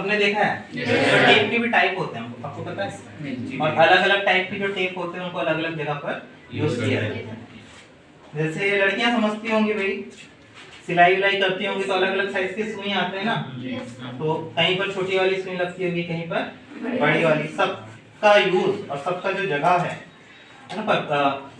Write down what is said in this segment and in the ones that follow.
सबने देखा है? तो टेप के भी टाइप होते हैं, आपको पता है? और अलग अलग टाइप के जो टेप होते हैं उनको अलग अलग जगह पर यूज किया जाता है। जैसे लड़कियां समझती होंगी भाई, सिलाई विलाई करती होंगी तो अलग अलग साइज के सुई आते हैं ना, तो कहीं पर छोटी वाली सुई लगती होगी, कहीं पर बड़ी वाली। सबका यूज और सबका जो जगह है ना,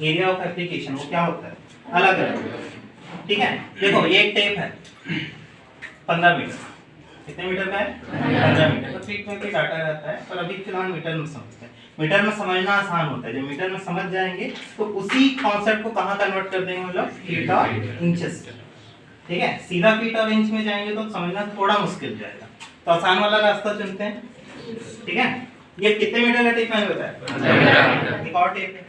एरिया ऑफ एप्लीकेशन वो क्या होता है, अलग अलग। ठीक है, देखो ये एक टेप है 15 मीटर, कितने मीटर का है? 15 मीटर। तो फीट में भी डाटा रहता है, पर अभी फिलहाल मीटर में समझते हैं। मीटर में समझना आसान होता है, जब मीटर में समझ जाएंगे तो उसी कॉन्सेप्ट को कहाँ कन्वर्ट कर देंगे, मतलब फीट और इंचेस। ठीक है, सीधा फीट और इंच में जाएंगे तो समझना थोड़ा मुश्किल जाएगा, तो आसान वाला रास्ता चुनते हैं। ठीक है, ये कितने मीटर का टेप मैंने बताया? एक और टेप है,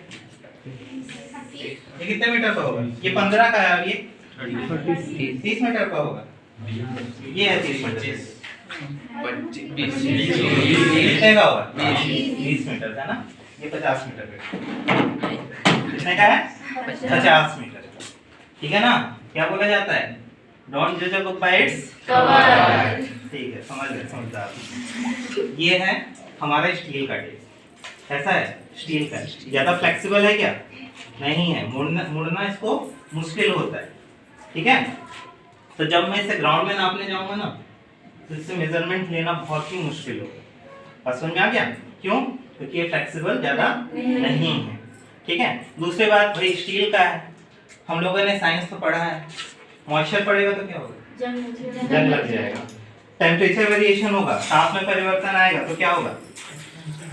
ये कितने मीटर का होगा? ये 15 का है और ये 30 मीटर का होगा। ये है 30 मीटर, 25 कितने का होगा? 20 मीटर का ना। ये 50 मीटर का, कितने का है? 50 मीटर। ठीक है ना, क्या बोला जाता है? डोंट जज a book by its cover. ठीक है, समझ गए, समझदार। ये है हमारा स्टील का टेप। कैसा है? स्टील का। ज्यादा फ्लेक्सिबल है क्या? नहीं है, मुड़ना इसको मुश्किल होता है। ठीक है, तो जब मैं इसे ग्राउंड में नापने जाऊंगा ना, तो इससे मेजरमेंट लेना बहुत ही मुश्किल होगा। बस समझ में आ गया? क्यों? क्योंकि ये फ्लेक्सिबल ज्यादा नहीं है। ठीक है, दूसरी बात भाई स्टील का है, हम लोगों ने साइंस तो पढ़ा है, मॉइस्चर पड़ेगा तो क्या होगा? जंग लग जाएगा। टेम्परेचर वेरिएशन होगा, ताप में परिवर्तन आएगा तो क्या होगा?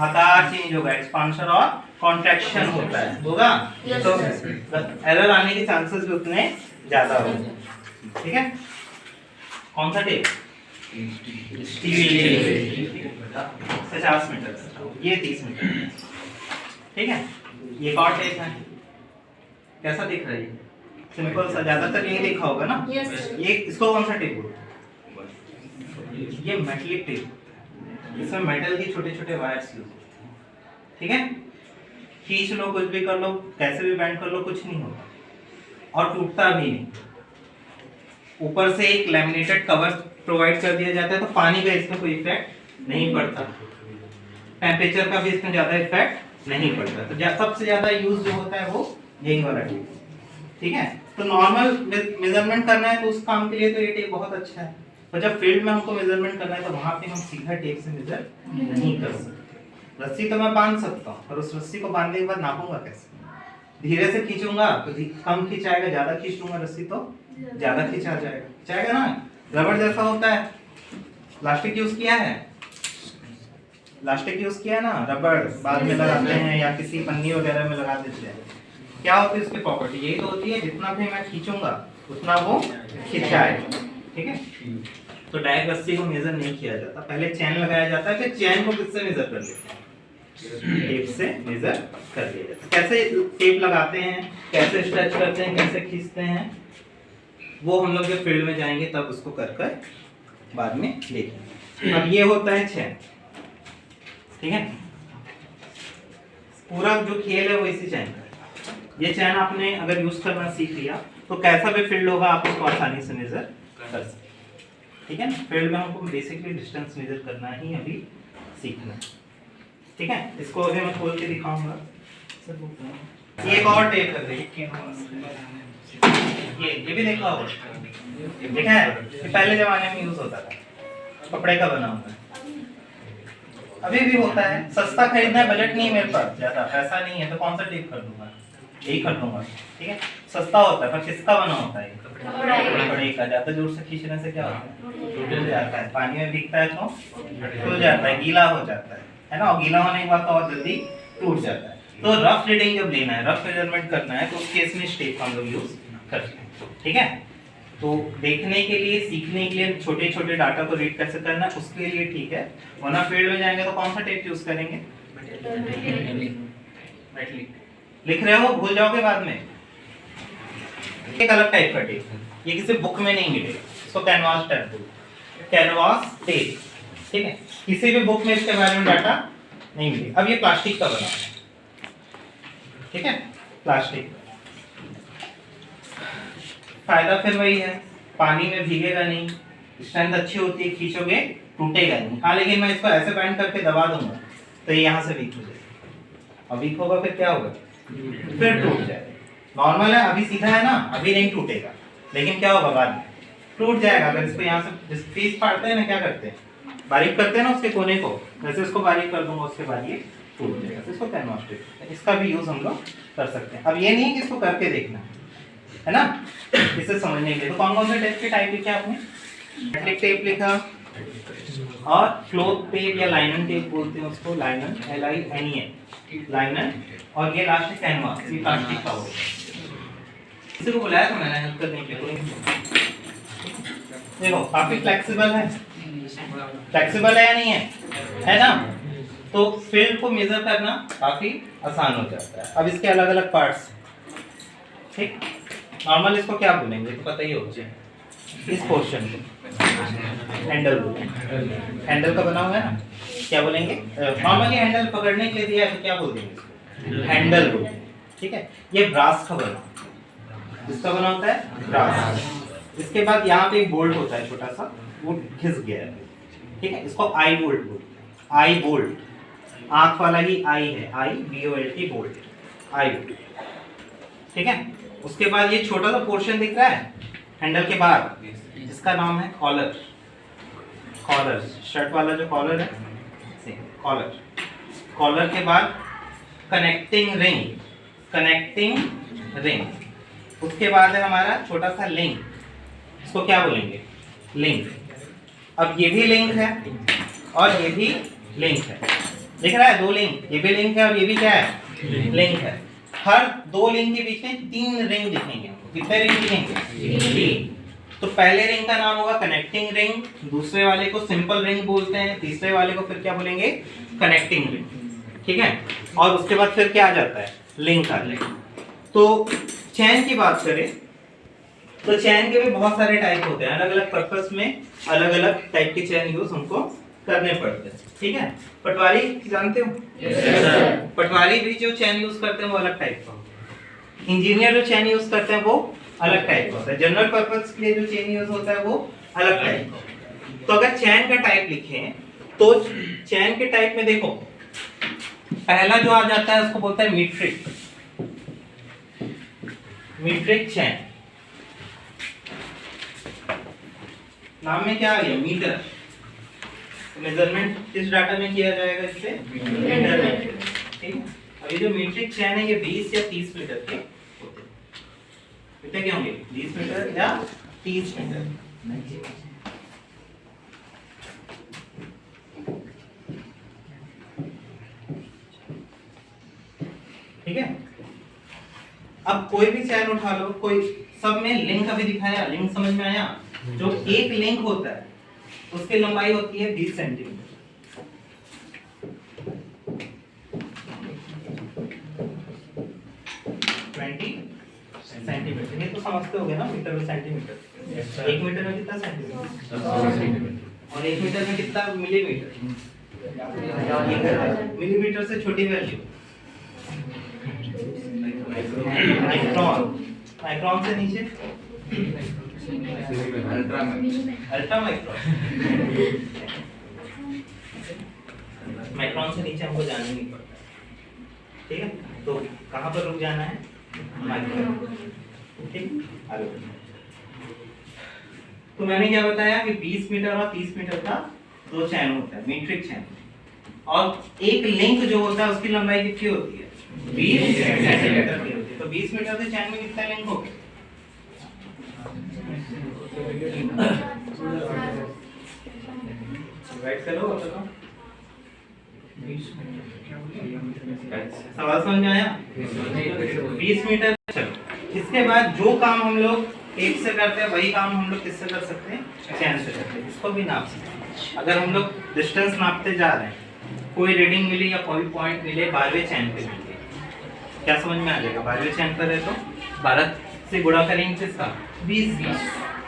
आकार चेंज होगा, एक्सपांशन और कॉन्ट्रैक्शन होता है, होगा। तो एरर आने के चांसेस भी उतने ज्यादा होंगे। ठीक है, कौन सा टेप? स्टील। 50 मीटर, ये 30 मीटर। ठीक है, ये एक और टेप है, कैसा दिख रहा है? सिंपल सा, ज्यादातर ये देखा होगा ना। ये इसको कौन सा टेप बोलते हैं? ये मेटलिक टेप, इसमें मेटल की छोटे छोटे वायर्स यूज होते हैं। ठीक है, खींच लो, कुछ भी कर लो, कैसे भी बैंड कर लो, कुछ नहीं होता और टूटता भी नहीं। ऊपर से एक लैमिनेटेड कवर प्रोवाइड कर दिया जाता है, तो पानी का इसमें कोई इफेक्ट नहीं पड़ता, टेम्परेचर का भी इसमें ज्यादा इफेक्ट नहीं पड़ता। तो सबसे ज्यादा यूज जो होता है वो यही वाला टेप। ठीक है, तो नॉर्मल मेजरमेंट करना है तो उस काम के लिए तो ये टेप बहुत अच्छा है, पर जब फील्ड में हमको मेजरमेंट करना है तो वहां पे हम सीधा टेप से मेजर नहीं कर सकते। रस्सी तो मैं बांध सकता हूँ, पर उस रस्सी को बांधने के बाद नापूंगा कैसे? धीरे से खींचूंगा तो कम खिंचाएगा, ज्यादा खींच लूंगा रस्सी तो ज्यादा खिंचा जाएगा ना। रबड़ जैसा होता है, प्लास्टिक यूज किया है, प्लास्टिक यूज किया ना, रबड़ बाद में लगाते हैं या किसी पन्नी वगैरह में लगा देते हैं। क्या होती है उसकी प्रॉपर्टी? यही तो होती है, जितना भी मैं खींचूंगा उतना वो खिंचाएगा। ठीक है, तो डायरेक्ट रस्सी को मेजर नहीं किया जाता, पहले चैन लगाया जाता है, फिर चैन को किससे मेजर कर लेते हैं? टेप से मेजर कर दिया जाता है। कैसे टेप लगाते हैं, कैसे स्ट्रेच करते हैं, कैसे खींचते हैं, वो हम लोग जब फील्ड में जाएंगे तब उसको कर बाद में देखेंगे। अब ये होता है चैन। ठीक है, पूरा जो खेल है वो इसी चैन का है। ये चैन आपने अगर यूज करना सीख लिया तो कैसा भी फील्ड होगा आप उसको आसानी से मेजर कर सकते। ठीक है, फील्ड में हमको बेसिकली डिस्टेंस मेजर करना ही अभी सीखना है। ठीक है, इसको अभी मैं खोल के दिखाऊंगा। ये एक और टेप कर रही है, ये भी देखा होगा, देखा है? ये पहले जमाने में यूज होता था, कपड़े का बना हुआ है, अभी भी होता है। सस्ता खरीदना है, बजट नहीं है मेरे पास, ज्यादा पैसा नहीं है, तो कौन सा टेप कर दूंगा? यही कर दूंगा। ठीक है, सस्ता होता है, पर किसका बना होता है? कपड़े का। ज्यादा जोर से खींचने से क्या होता है? टूट जाता है, पानी में भीगता है तो टूट जाता है, गीला हो जाता है ना, और गीला होने के बाद तो और जल्दी टूट जाता है। तो रफ रीडिंग जब लेना है, रफ मेजरमेंट करना है, तो उस केस में स्टेप हम लोग यूज करते हैं। ठीक है, तो देखने के लिए, सीखने के लिए, छोटे छोटे डाटा को रीड कैसे करना है उसके लिए ठीक है, वरना फील्ड में जाएंगे तो कौन सा टेप यूज करेंगे? लिख रहे हो, भूल जाओगे बाद में। एक अलग टाइप का टेप है, ये किसी बुक में नहीं मिलेगा, इसको कैनवास टेप बोलते हैं, कैनवास टेप। ठीक है, किसी भी बुक में इसके बारे में डाटा नहीं मिलेगा। अब ये प्लास्टिक का बना है, ठीक है, प्लास्टिक। फायदा फिर वही है, पानी में भीगेगा नहीं, स्ट्रेंथ अच्छी होती है, खींचोगे टूटेगा नहीं। हाँ लेकिन मैं इसको ऐसे बैंड करके दबा दूंगा तो ये यहाँ से वीक हो जाएगा, और वीक होगा फिर क्या होगा, फिर टूट जाएगा। नॉर्मल है, अभी सीधा है ना, अभी नहीं टूटेगा, लेकिन क्या होगा बाद में टूट जाएगा। अगर इसको यहाँ से जिस पीस फाड़ते हैं ना, क्या करते हैं, बारीक करते हैं ना उसके कोने को, जैसे इसको बारीक कर दूंगा उसके बाद ये टूट जाएगा। तो इसको कैनवास्टिक, इसका भी यूज हम लोग कर सकते हैं। अब ये नहीं कि इसको करके देखना है ना, इसे समझने के लिए। तो कौन कौन से टेप के टाइप लिखे आपने, मैट्रिक टेप लिखा, और क्लॉथ टेप या लाइनन टेप बोलते हैं उसको, लाइनन, LINEN, लाइनन, और ये लास्ट कैनवास, ये प्लास्टिक का होगा। इसी को बुलाया था मैंने हेल्प करने के लिए। देखो काफी फ्लेक्सिबल है, फ्लेक्सिबल है या नहीं है ना, तो फील्ड को मेजर करना काफी आसान हो जाता है। अब इसके अलग अलग पार्ट्स, ठीक, नॉर्मल इसको क्या बोलेंगे तो पता ही होगा, इस पोर्शन को हैंडल बोलेंगे। हैंडल का बना हुआ है ना, क्या बोलेंगे, नॉर्मली हैंडल पकड़ने के लिए दिया है तो क्या बोल देंगे, हैंडल बोलेंगे, ठीक है। ये ब्रास का बना, इसका बना होता है ब्रास। इसके बाद यहाँ पे एक बोल्ट होता है छोटा सा, वो घिस गया है, ठीक है, इसको आई बोल्ट बोलते हैं। आई बोल्ट, आंख वाला ही आई है, IBOLT बोल्ट, आई बोल्ट, ठीक है। उसके बाद ये छोटा सा पोर्शन दिख रहा है हैंडल के बाहर, इसका नाम है कॉलर। कॉलर, शर्ट वाला जो कॉलर है, कॉलर। कॉलर के बाद कनेक्टिंग रिंग, कनेक्टिंग रिंग। उसके बाद है हमारा छोटा सा लिंक, इसको क्या बोलेंगे, लिंक। अब ये भी लिंक है और ये भी लिंक है, दिख रहा है, दो लिंक, ये भी लिंक है और ये भी क्या है, लिंक है। हर दो लिंक के बीच में 3 रिंग दिखेंगे। कितने रिंग दिखेंगे, 3। तो पहले रिंग का नाम होगा कनेक्टिंग रिंग, दूसरे वाले को सिंपल रिंग बोलते हैं, तीसरे वाले को फिर क्या बोलेंगे, कनेक्टिंग रिंग, ठीक है। और उसके बाद फिर क्या आ जाता है, लिंक आ जाएगा। तो चैन की बात करें तो चैन के भी बहुत सारे टाइप होते हैं, अलग अलग पर्पस में अलग अलग टाइप के चैन यूज हमको करने पड़ते हैं, ठीक है। पटवारी जानते हो, पटवारी भी जो चैन यूज करते हैं वो अलग टाइप का होता है। इंजीनियर जो चैन यूज करते हैं वो अलग टाइप का होता है। जनरल पर्पस के लिए जो चैन यूज होता है वो अलग टाइप का। तो अगर चैन का टाइप लिखें तो चैन के टाइप में देखो, पहला जो आ जाता है उसको बोलता है मीट्रिक, मीट्रिक चैन। नाम में क्या आ गया, मीटर। मेजरमेंट किस डाटा में किया जाएगा, इससे मीटर में, ठीक है। अब ये जो मीट्रिक चैन है ये 20 या 30 मीटर के होते हैं। कितने के होंगे, 20 मीटर या 30 मीटर। ठीक है। अब कोई भी चैन उठा लो, कोई सब में लिंक अभी दिखाया, लिंक समझ में आया। जो एक लिंक होता है उसकी लंबाई होती है 20 सेंटीमीटर। सेंटीमीटर, ये तो समझते होगे ना, मीटर में सेंटीमीटर। 1 मीटर में कितना सेंटीमीटर, और 1 मीटर में कितना मिलीमीटर। मिलीमीटर से छोटी वैल्यू माइक्रोन, माइक्रोन से नीचे अल्ट्रा माइक्रोन। माइक्रोन से नीचे हमको जाना नहीं पड़ता, ठीक है। तो कहाँ पर रुक जाना है, माइक्रोन, ठीक। आगे तो मैंने क्या बताया कि 20 मीटर और 30 मीटर का 2 चैन होता है, मीट्रिक चैन। और एक लिंक जो होता है उसकी लंबाई कितनी होती है, 20 सेंटीमीटर की होती है। तो 20 मीटर के चैन में कितना लिंक होगा, राइट करो। सवाल समझ में आया, 20 मीटर। चलो इसके बाद जो काम हम लोग टेप से करते हैं वही काम हम लोग किससे कर सकते हैं, चैन से करते हैं। इसको भी नाप सकते हैं। अगर हम लोग डिस्टेंस नापते जा रहे हैं, कोई रीडिंग मिली या कोई पॉइंट मिले 12वें चैन पे मिले, क्या समझ में आ जाएगा, 12वें चैन पर है तो 12 से गुणा करेंगे किसका, 20,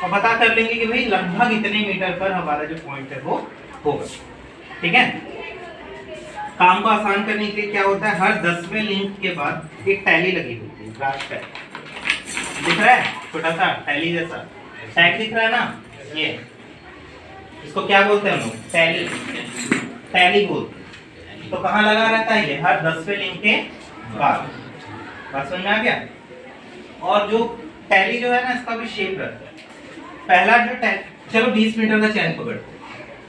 और पता कर लेंगे कि भाई लगभग इतने मीटर पर हमारा जो पॉइंट है वो होगा, ठीक है। काम को आसान करने के लिए क्या होता है, हर 10वें लिंक के बाद एक टैली लगी होती है, ग्राफ टैग दिख रहा है, छोटा सा टैली जैसा टैग दिख रहा है ना, ये इसको क्या बोलते हैं हम लोग? टैली, टैली बोलते हैं। तो कहाँ लगा रहता है ये? हर 10वें लिंक के बाद। बात समझ में आ गया? और जो टैली जो है ना, इसका भी शेप रहता है। पहला जो चलो 20 मीटर का चैन पकड़ते हैं।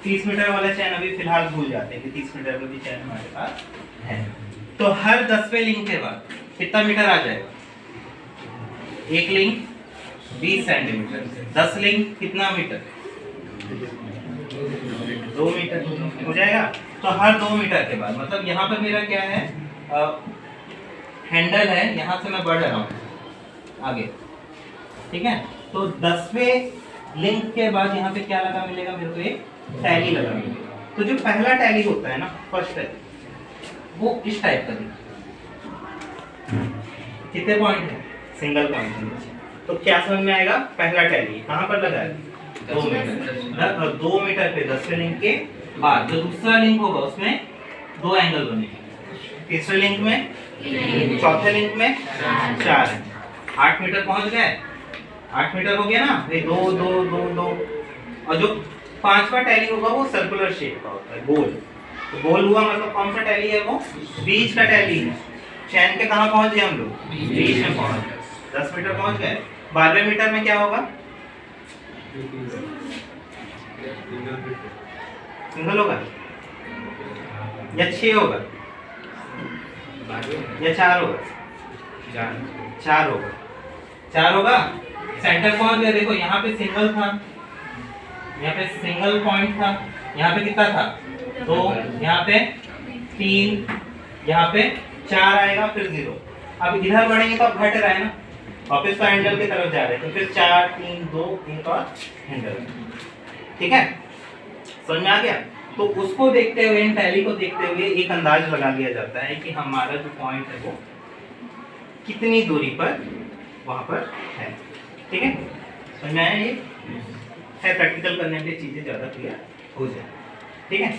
30 मीटर वाला चैन अभी फिलहाल भूल जाते हैं कि 30 मीटर का भी चैन हमारे पास है। तो हर 10वें लिंक के बाद कितना मीटर आ जाएगा? एक लिंक 20 सेंटीमीटर, 10 लिंक कितना मीटर? 2 मीटर हो जाएगा। तो हर 2 मीटर के बाद, मतलब यहाँ पर मेरा क्या है, हैंडल है, यहाँ से मैं बढ़ रहा हूँ आगे, ठीक है। तो 10वें लिंक के बाद यहाँ पे क्या लगा मिलेगा मेरे को? एक टैली लगा मिलेगा। तो जो पहला टैली होता है ना, फर्स्ट टैली, वो इस टाइप का दिखता है। कितने पॉइंट है? सिंगल पॉइंट है। तो क्या समझ में आएगा? पहला टैली कहाँ पर लगा है? 2 मीटर। 2 मीटर पे 10वें लिंक के बाद जो दूसरा लिंक होगा उसमें 2 एंगल बनेंगे। तीसरे लिंक में, चौथे लिंक में 4 है। 8 मीटर पहुंच गए। 8 मीटर हो गया ना? ये 2 2 2 2। और जो 5वां टैली होगा वो सर्कुलर शेप का होता है, गोल। तो गोल हुआ मतलब कौन सा टैली है? वो बीच का टैली है। चैन के कहाँ पहुंच गए हम लोग? बीच में पहुंच गए। 10 मीटर पहुंच गए। 12वें मीटर में क्या होगा? सिंगल होगा या 6 होगा या 4 होगा? 4 होगा। 4 होगा। सेंटर पहुंच गया। देखो यहाँ पे सिंगल था, यहाँ पे सिंगल पॉइंट था, यहाँ पे कितना था? 2, यहाँ पे 3, यहाँ पे 4 आएगा, फिर 0। अब इधर बढ़ेंगे तो अब घट रहा है ना, वापस तो हैंडल की तरफ जा रहे हैं। तो फिर 4 3 2 1 और हैंडल। ठीक है, समझ में आ गया? तो उसको देखते हुए, इन टैली को देखते हुए एक अंदाज लगा लिया जाता है कि हमारा जो पॉइंट है वो कितनी दूरी पर वहां पर है। ठीक है, समझ में आया? ये है, प्रैक्टिकल करने पे चीजें ज्यादा क्लियर हो जाए। ठीक है।